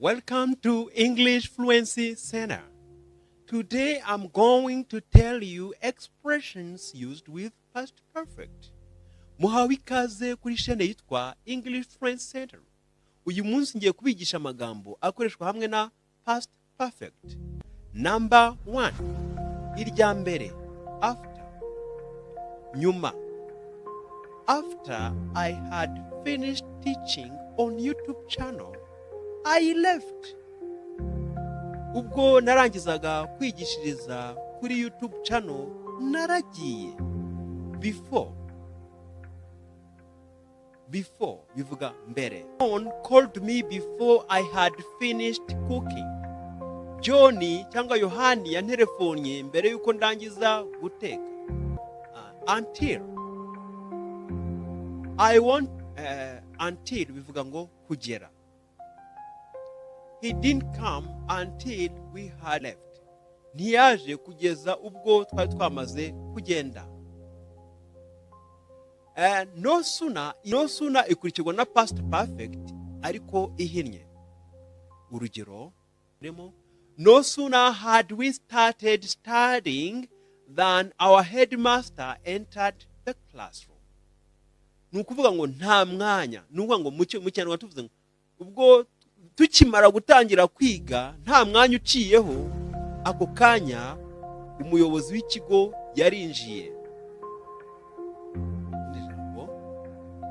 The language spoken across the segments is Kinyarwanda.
Welcome to English Fluency Center. Today I'm going to tell you expressions used with past perfect. Muhawe ikaze kuri chaine yitwa English Fluency Center. Uyu munsi ngiye kubigisha amagambo akoreshwa hamwe na past perfect. Number 1. Irya mbere, after. Nyuma. After I had finished teaching on YouTube channel, I left. Ubwo narangizaga kwigishiriza kuri YouTube channel, naragiye. Before bivuga mbere. John called me before I had finished cooking. John cyangwa Yohani yanterefonye mbere yuko ndangiza guteka. Until I want until bivuga ngo kugera. He didn't come until we had left. Ntiyaje kugeza ubwo twari twamaze kugenda. No sooner ikurikirwa na past perfect ariko ihinnye. Urugero, no sooner had we started studying than our headmaster entered the classroom. Nukuvuga ngo nta mwanya, nukuvuga ngo mu Kinyarwanda tuvuze ngo ubwo tukimara gutangira kwiga nta mwanya uciyeho, ako kanya umuyobozi w'ikigo yarinjiye.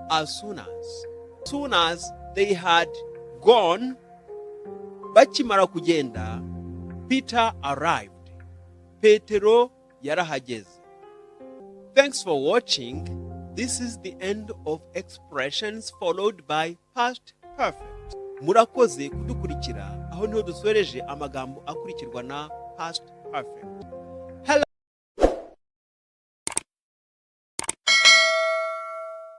As soon as they had gone, bakimara kugenda, Peter arrived. Petero yarahageze. Thanks for watching. This is the end of expressions followed by past perfect. Murakoze kudukurikira, aho niho dusoreje amagambo akurikirwa na past perfect.